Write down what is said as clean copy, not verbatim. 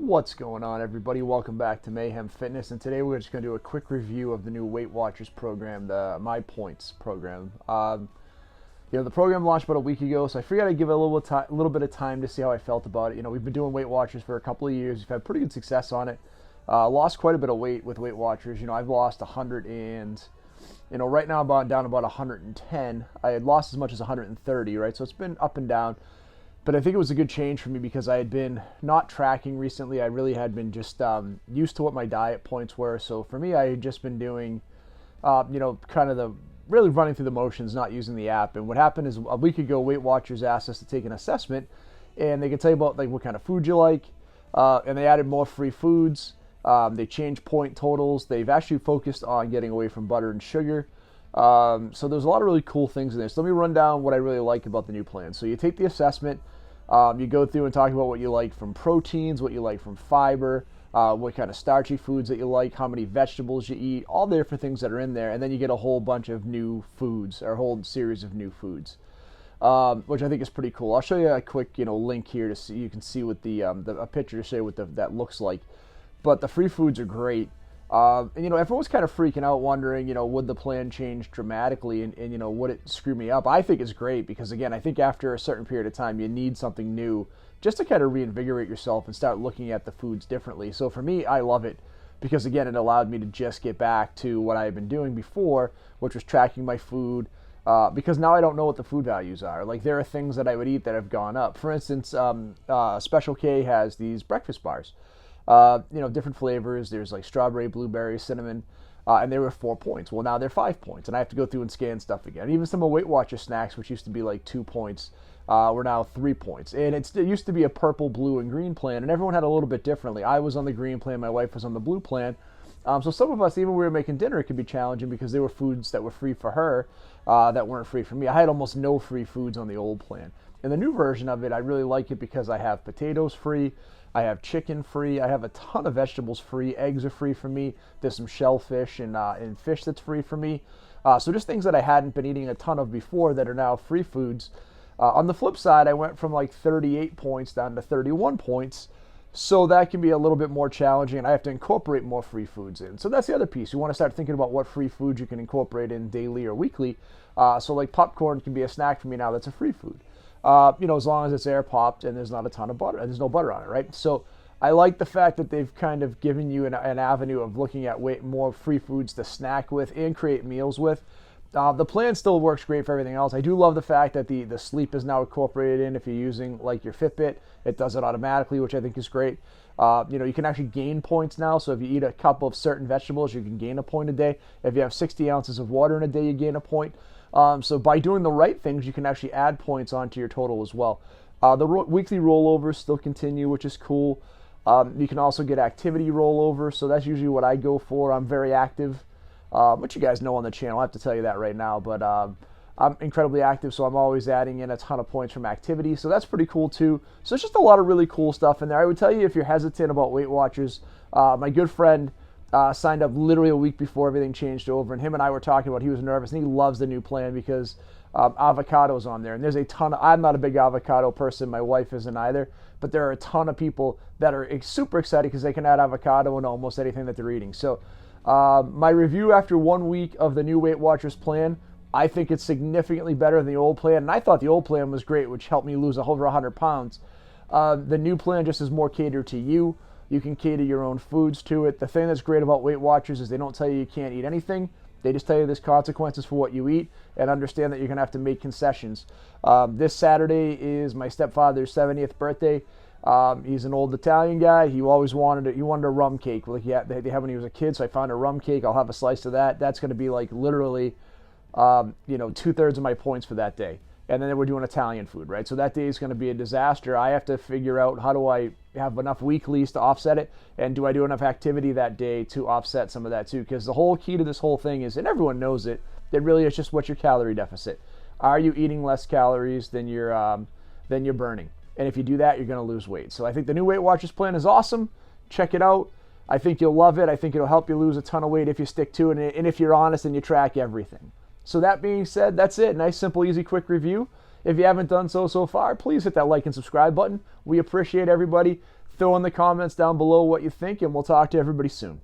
What's going on, everybody? Welcome back to Mayhem Fitness, and today we're just going to do a quick review of the new Weight Watchers program, the My Points program. The program launched about a week ago, so I figured I'd give it a little bit of time to see how I felt about it. We've been doing Weight Watchers for a couple of years. We've had pretty good success on it. Lost quite a bit of weight with Weight Watchers. I've lost 100 and, right now I'm down about 110. I had lost as much as 130, right? So it's been up and down. But I think it was a good change for me because I had been not tracking recently. I really had been just used to what my diet points were. So for me, I had just been doing, really running through the motions, not using the app. And what happened is a week ago, Weight Watchers asked us to take an assessment, and they could tell you about what kind of food you like. And they added more free foods. They changed point totals. They've actually focused on getting away from butter and sugar. So there's a lot of really cool things in there. So let me run down what I really like about the new plan. So you take the assessment. You go through and talk about what you like from proteins, what you like from fiber, what kind of starchy foods that you like, how many vegetables you eat, all the different things that are in there, and then you get a whole bunch of new foods, or a whole series of new foods, which I think is pretty cool. I'll show you a quick link here to see, you can see what a picture to show you what that looks like. But the free foods are great. Everyone's kind of freaking out, wondering, would the plan change dramatically and would it screw me up? I think it's great because, again, I think after a certain period of time, you need something new just to kind of reinvigorate yourself and start looking at the foods differently. So for me, I love it because, again, it allowed me to just get back to what I had been doing before, which was tracking my food, because now I don't know what the food values are. Like, there are things that I would eat that have gone up. For instance, Special K has these breakfast bars. Different flavors. There's like strawberry, blueberry, cinnamon, and they were 4 points. Well, now they're 5 points, and I have to go through and scan stuff again. Even some of Weight Watcher snacks, which used to be like 2 points, were now 3 points. And it used to be a purple, blue, and green plan, and everyone had a little bit differently. I was on the green plan, my wife was on the blue plan. So some of us, even when we were making dinner, it could be challenging because there were foods that were free for her that weren't free for me. I had almost no free foods on the old plan. In the new version of it, I really like it because I have potatoes free, I have chicken free, I have a ton of vegetables free, eggs are free for me, there's some shellfish and fish that's free for me. So just things that I hadn't been eating a ton of before that are now free foods. On the flip side, I went from like 38 points down to 31 points, so that can be a little bit more challenging, and I have to incorporate more free foods in. So that's the other piece. You want to start thinking about what free foods you can incorporate in daily or weekly. So like popcorn can be a snack for me now that's a free food. As long as it's air popped and there's not a ton of butter, and there's no butter on it, right? So I like the fact that they've kind of given you an avenue of looking at more free foods to snack with and create meals with. The plan still works great for everything else. I do love the fact that the sleep is now incorporated in. If you're using like your Fitbit, it does it automatically, which I think is great. You can actually gain points now. So if you eat a couple of certain vegetables, you can gain a point a day. If you have 60 ounces of water in a day, you gain a point. So by doing the right things, you can actually add points onto your total as well. The weekly rollovers still continue, which is cool. You can also get activity rollover, so that's usually what I go for. I'm very active, which you guys know on the channel. I have to tell you that right now, but I'm incredibly active, so I'm always adding in a ton of points from activity, so that's pretty cool too. So it's just a lot of really cool stuff in there. I would tell you, if you're hesitant about Weight Watchers, my good friend signed up literally a week before everything changed over, and him and I were talking about he was nervous, and he loves the new plan because avocado's on there, and there's a ton of, I'm not a big avocado person, my wife isn't either, but there are a ton of people that are super excited because they can add avocado in almost anything that they're eating. So my review after 1 week of the new Weight Watchers plan, I think it's significantly better than the old plan, and I thought the old plan was great, which helped me lose over 100 pounds. The new plan just is more catered to you. You can cater your own foods to it. The thing that's great about Weight Watchers is they don't tell you you can't eat anything. They just tell you there's consequences for what you eat, and understand that you're going to have to make concessions. This Saturday is my stepfather's 70th birthday. He's an old Italian guy. He always wanted a rum cake. Like they had when he was a kid, so I found a rum cake. I'll have a slice of that. That's going to be like literally, 2/3 of my points for that day. And then we're doing Italian food, right? So that day is going to be a disaster. I have to figure out, how do I have enough weeklies to offset it? And do I do enough activity that day to offset some of that too? Because the whole key to this whole thing is, and everyone knows it, it really is just what's your calorie deficit. Are you eating less calories than you're burning? And if you do that, you're going to lose weight. So I think the new Weight Watchers plan is awesome. Check it out. I think you'll love it. I think it'll help you lose a ton of weight if you stick to it, and if you're honest and you track everything. So that being said, that's it. Nice, simple, easy, quick review. If you haven't done so far, please hit that like and subscribe button. We appreciate everybody. throw in the comments down below what you think, and we'll talk to everybody soon.